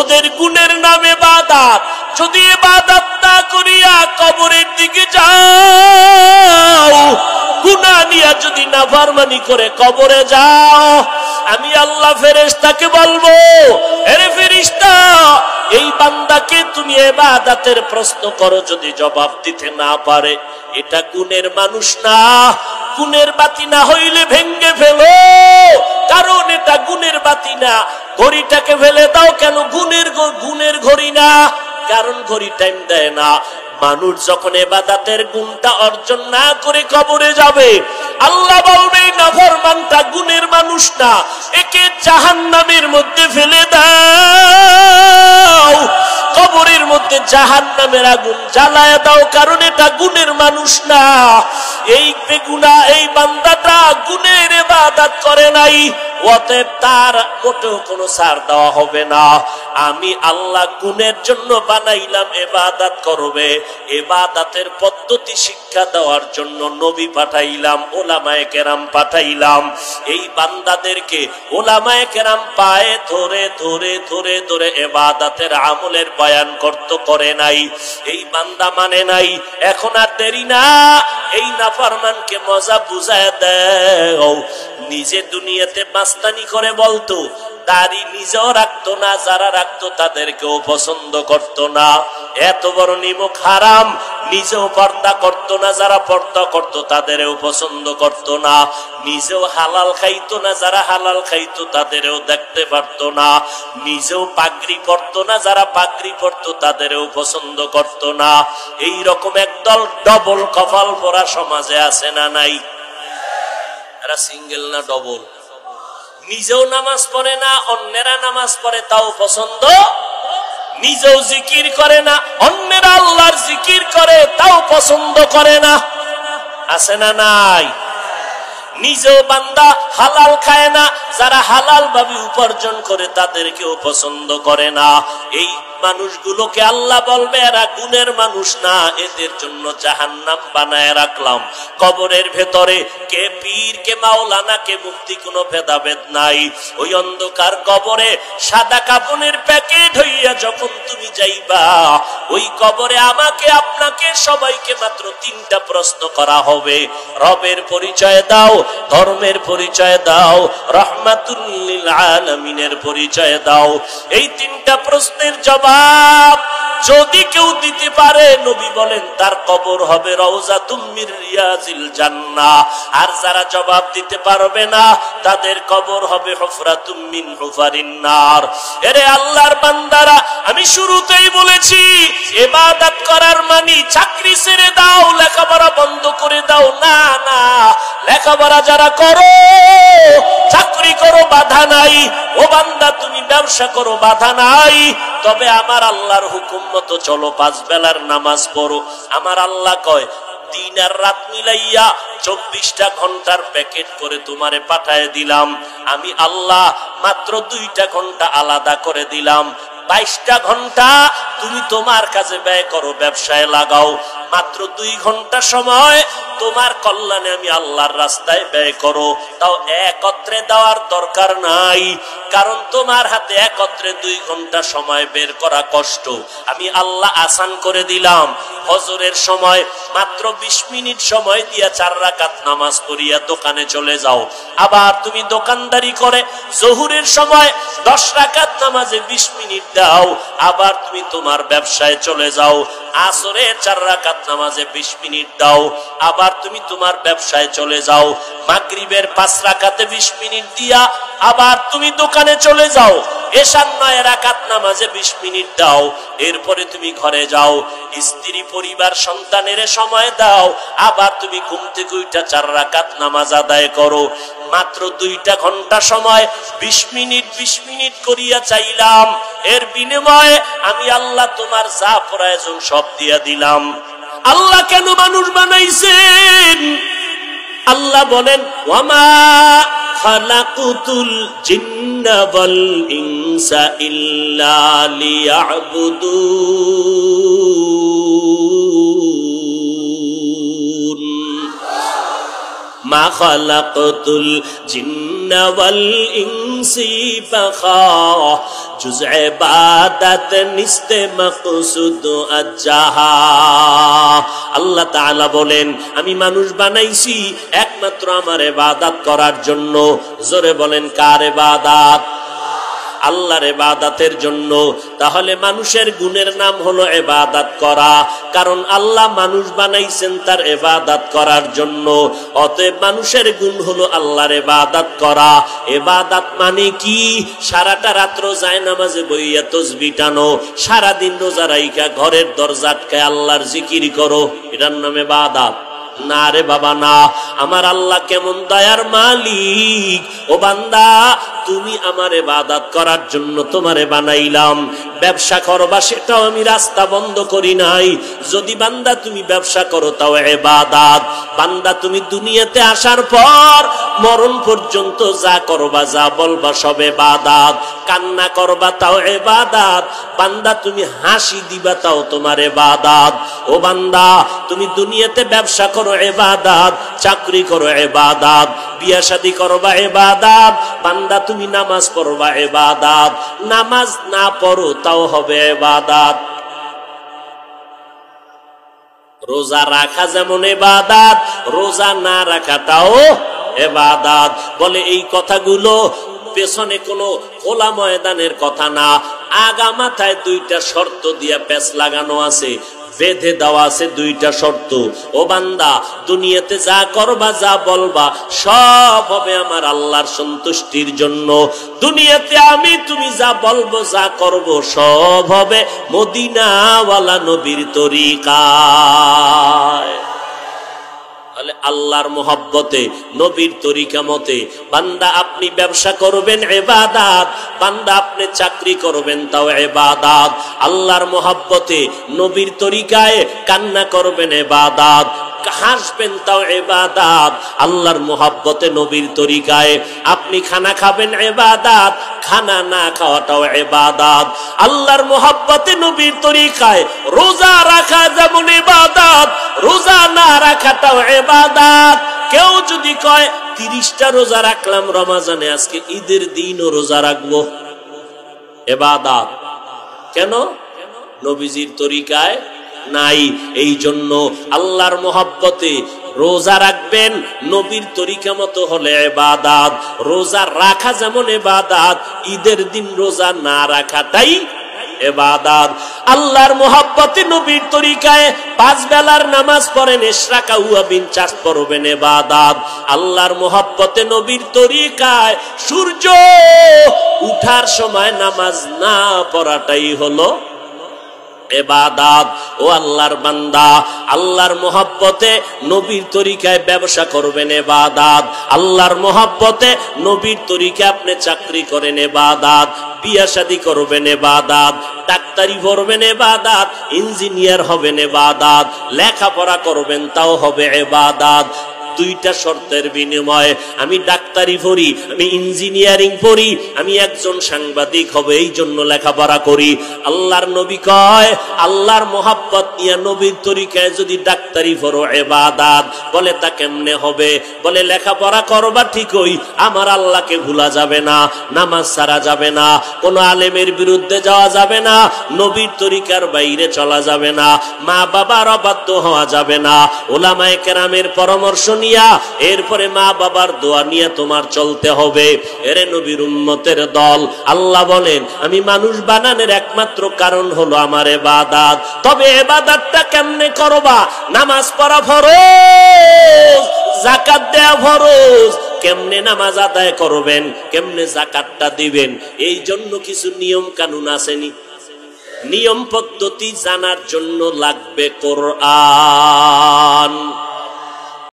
ওদের গুণের নামে ইবাদত। যদি ইবাদত না করিয়া কবরের দিকে যাও, গুনাহ নিয়া যদি নাফরমানি করে কবরে যাও, আমি আল্লাহ ফেরেশতাকে বলবো, আরে ফেরেশতা, এই বান্দাকে তুমি ইবাদতের প্রশ্ন করো, যদি জবাব দিতে না পারে এটা গুণের মানুষ না, গুণের বাতি না হইলে ভেঙ্গে ফেলো, কারণ এটা গুণের বাতি না। ঘড়িটাকে ফেলে দাও, কেন গুণের ঘড়ি না, কারণ ঘড়ি টাইম দেয় না। মানুষ যখন ইবাদতের গুণটা অর্জন না করে কবরে যাবে, আল্লাহ বলবে নাফরমানটা গুণের মানুষ না, একে জাহান্নামের মধ্যে ফেলে দাও, কবরের মধ্যে জাহান্নামের আগুন জ্বালায় দাও, কারণ এটা গুণের মানুষ না। এই বেগুনা এই বান্দাটা গুণের ইবাদত করে নাই, অতএব তার মোটেও কোনো ছাড় দেওয়া হবে না। আমি আল্লাহ গুণের জন্য বানাইলাম, ইবাদত করবে, ইবাদতের পদ্ধতি শিক্ষা দেওয়ার জন্য নবী পাঠাইলাম, ওলামায়ে কেরাম পাঠাইলাম। এই বান্দাদেরকে ওলামায়ে কেরাম পায়ে ধরে ধরে ধরে ধরে ইবাদতের আমলের বয়ান করে নাই। এই বান্দা মানে নাই, এখন আর দেরি না, এই নাফরমানকে মজা বুঝায় দাও। নিজে দুনিয়াতে মাস্তানি করে বলতো, দাড়ি নিজেও রাখতো না, যারা রাখতো তাদেরকেও পছন্দ করতো না, এত বড় নিমক হারাম। নিজেও পর্দা করতো না, যারা পর্দা করতো তাদেরও পছন্দ করতো না, নিজেও হালাল খাইতো না, যারা হালাল খাইতো তাদেরও দেখতে পারতো না, নিজেও পাগড়ি পরতো না, যারা পাগড়ি পরতো তাদেরও পছন্দ করতো না। এই রকম একদল ডবল কপাল পরা সমাজে আছে না নাই? এরা সিঙ্গেল না ডবল? নিজেও নামাজ পড়ে না, অন্যেরা নামাজ পড়ে তাও পছন্দ, নিজেও জিকির করে না, অন্যেরা আল্লাহর জিকির করে তাও পছন্দ করে না, আছে না নাই? নিজেও বান্দা হালাল খায় না, যারা হালাল ভাবে উপার্জন করে তাদেরকেও পছন্দ করে না। এই মানুষগুলোকে আল্লাহ বলবে এরা গুণের মানুষ না, এদের জন্য জাহান্নাম বানায় রাখলাম। কবরের ভেতরে কে পীর, কে মাওলানা, কে মুফতি, কোনো ভেদাভেদ নাই। ওই অন্ধকার কবরে সাদা কাপড়ের প্যাকেট হইয়া যখন তুমি যাইবা, ওই কবরে আমাকে আপনাকে সবাইকে মাত্র তিনটা প্রশ্ন করা হবে। রবের পরিচয় দাও, ধর্মের পরিচয় দাও, রহমাতুল লিল আলামিনের পরিচয় দাও। এই তিনটা প্রশ্নের জবাব যদি কেউ দিতে পারে, নবী বলেন তার কবর হবে রওজাতুম মির রিয়াজিল জান্নাহ। আর যারা জবাব দিতে পারবে না, তাদের কবর হবে হুফরাতুম মিন হুফারিন নার। এরে আল্লাহর বান্দারা, আমি শুরুতেই বলেছি ইবাদত করার মানে চাকরি ছেড়ে দাও, লেখাপড়া বন্ধ করে দাও, না না। লেখাপড়া যারা করো, চাকরি করো, বাধা নাই। ও বান্দা, তুমি ব্যবসা করো, বাধা নাই। তবে আমার আল্লাহর হুকুম মতো চলো, 5 বেলার নামাজ পড়ো। আমার আল্লাহ কয় দিন আর রাত মিলাইয়া 24টা ঘন্টার প্যাকেট করে তোমারে পাঠায় দিলাম। আমি আল্লাহ মাত্র 2টা ঘন্টা আলাদা করে দিলাম। 22টা ঘন্টা তুমি তোমার কাছে ব্যয় করো, ব্যবসায় লাগাও। মাত্র 2 ঘন্টা সময় তোমার কল্যাণে আমি আল্লাহর রাস্তায় ব্যয় করো। তাও একত্রে দেওয়ার দরকার নাই, কারণ তোমার হাতে একত্রে 2 ঘন্টা সময় বের করা কষ্ট। আমি আল্লাহ আসান করে দিলাম। ফজরের সময় মাত্র 20 মিনিট সময় দিয়া 4 রাকাত নামাজ পড়িয়া দোকানে চলে যাও। আবার তুমি দোকানদারি করে জোহরের সময় 10 রাকাত নামাজে 20 মিনিট দাও, আবার তুমি তোমার ব্যবসায় চলে যাও। আসরে 4 রাকাত নামাজে 20 মিনিট দাও, আবার তুমি তোমার ব্যবসায় চলে যাও। মাগরিবের 5 রাকাতে 20 মিনিট দিয়া আবার তুমি দোকানে চলে যাও। এশার 9 রাকাত নামাজে 20 মিনিট দাও, এরপরে তুমি ঘরে যাও। স্ত্রী, পরিবার, সন্তানের সময় দাও, আবার তুমি ঘুম থেকে উঠা 4 রাকাত নামাজ আদায় করো। মাত্র 2টা ঘন্টা সময় 20 মিনিট করিয়া চাইলাম, এর বিনিময়ে আমি আল্লাহ তোমার যা প্রয়োজন সব দিয়া দিলাম। আল্লাহ কেন মানুষ বানাইছেন? আল্লাহ বলেন ওয়ামা খালাকুতুল জিন্না ওয়াল ইনসা ইল্লা লিয়াবুদুন। মা খালাকুতুল জিন্না ওয়াল ইনসা সিবাখা জুজ ইবাদত নিস্তে মাকসুদ আজ্জাহা। আল্লাহ তাআলা বলেন আমি মানুষ বানাইছি একমাত্র আমার ইবাদত করার জন্য। জোরে বলেন কার ইবাদত? আল্লাহর ইবাদতের জন্য। তাহলে মানুষের গুণের নাম হলো ইবাদত করা, কারণ আল্লাহ মানুষ বানাইছেন তার ইবাদত করার জন্য। অতএব মানুষের গুণ হলো আল্লাহর ইবাদত করা। ইবাদত মানে কি? সারাটা রাত্র যায় নামাজে বইয়া তাসবিহ টানো, সারাদিন রোজা রাইখা ঘরের দরজা আটকায় আল্লাহর জিকির করো, এটার নাম ইবাদত? না রে বাবা না। আমার আল্লাহ কেমন দয়ার মালিক। ও বান্দা, তুমি আমার ইবাদত করার জন্য তোমারে বানাইলাম। ব্যবসা করবা সেটাও আমি রাস্তা বন্ধ করি নাই। যদি বান্দা তুমি ব্যবসা করো তাও ইবাদত। বান্দা তুমি দুনিয়াতে আসার পর মরণ পর্যন্ত যা করবা যা বলবা সব ইবাদত। কান্না করবা তাও ইবাদত। বান্দা তুমি হাসি দিবা তাও তোমার ইবাদত। ও বান্দা, তুমি দুনিয়াতে ব্যবসা করো ইবাদত, চাকরি করো ইবাদত, বিয়া শাদী করবা ইবাদত। বান্দা তুমি নামাজ পড়বা ইবাদত, নামাজ না পড়ো তাও হবে ইবাদত। রোজা রাখা যেমন ইবাদত, রোজা না রাখাটাও ইবাদত। বলে এই কথাগুলো পেছনে কোনো খোলা ময়দানের কথা না, আগা মাথায় দুইটা শর্ত দিয়া পেছ লাগানো আছে, বেঁধে দেওয়া আছে দুইটা শর্ত। ও বান্দা, দুনিয়াতে যা করবা যা বলবা সব হবে আমার আল্লাহর সন্তুষ্টির জন্য। দুনিয়াতে আমি তুমি যা বলবো যা করব সব হবে মদিনাওয়ালা নবীর তরিকায়। আল্লাহর মোহাব্বতে নবীর তরিকা মতে বান্দা আপনি ব্যবসা করবেন ইবাদত, বান্দা আপনি চাকরি করবেন তাও ইবাদত। আল্লাহর মোহাব্বতে নবীর তরিকায় কান্না করবেন ইবাদত, হাসবেন তাও ইবাদত। আল্লাহর মোহাব্বতে নবীর তরিকায় আপনি খানা খাবেন ইবাদত, খানা না খাওয়াটাও ইবাদত। আল্লাহর মোহাব্বতে নবীর তরিকায় রোজা রাখা যেমন ইবাদত, রোজা না রাখাটাও ইবাদত। কেউ যদি কয় 30টা রোজা রাখলাম রমজানে, আজকে ঈদের দিনও রোজা রাখবো, ইবাদত। কেন? নবীজির তরিকায় নাই। এই জন্য আল্লাহর মোহাব্বতে রোজা রাখবেন নবীর তরিকা মতো হলে ইবাদত। রোজা রাখা যেমন ইবাদত, ঈদের দিন রোজা না রাখাটাই ইবাদত। আল্লাহর মোহাব্বতে নবীর তরিকায় 5 বেলার নামাজ পড়েন, ইশরাক ওয়া বিন চাষ পড়বেন ইবাদত। আল্লাহর মোহাব্বতে নবীর তরিকায় সূর্য উঠার সময় নামাজ না পড়াটাই হলো ইবাদত। ও আল্লাহর বান্দা, আল্লাহর মোহাব্বতে নবীর তরিকায় ব্যবসা করবেন ইবাদত। আল্লাহর মোহাব্বতে নবীর তরিকায় আপনি চাকরি করেন ইবাদত, বিয়া শাদী করবেন ইবাদত, ডাক্তারি পড়বেন ইবাদত, ইঞ্জিনিয়ার হবেন ইবাদত, লেখাপড়া করবেন তাও হবে ইবাদত। দুইটা শর্তের বিনিময়ে আমি ডাক্তারি পড়ি, আমি ইঞ্জিনিয়ারিং পড়ি, আমি একজন সাংবাদিক হব, এই জন্য লেখাপড়া করি। আল্লাহর নবী কয় আল্লাহর মোহাব্বত নিয়ে নবীর তরিকায় যদি ডাক্তারি পড়ো ইবাদত। বলে তা কেমনে হবে? বলে লেখাপড়া করবা ঠিকই, আমার আল্লাহকে ভুলা যাবে না, নামাজ ছাড়া যাবে না, কোনো আলেমের বিরুদ্ধে যাওয়া যাবে না, নবীর তরিকার বাইরে চলা যাবে না, মা বাবার অবাধ্য হওয়া যাবে না, উলামায়ে কেরামের পরামর্শ এরপরে মা বাবার দোয়া নিয়ে তোমার চলতে হবে। এরে নবীর উম্মতের দল, আল্লাহ বলেন আমি মানুষ বানানোর একমাত্র কারণ হলো আমার ইবাদত। তবে ইবাদতটা কেমনে করবা? নামাজ পড়া ফরজ, যাকাত দেয়া ফরজ। কেমনে নামাজ আদায় করবেন, কেমনে যাকাতটা দিবেন, এই জন্য কিছু নিয়ম কানুন আসেনি। নিয়ম পদ্ধতি জানার জন্য লাগবে কোরআন।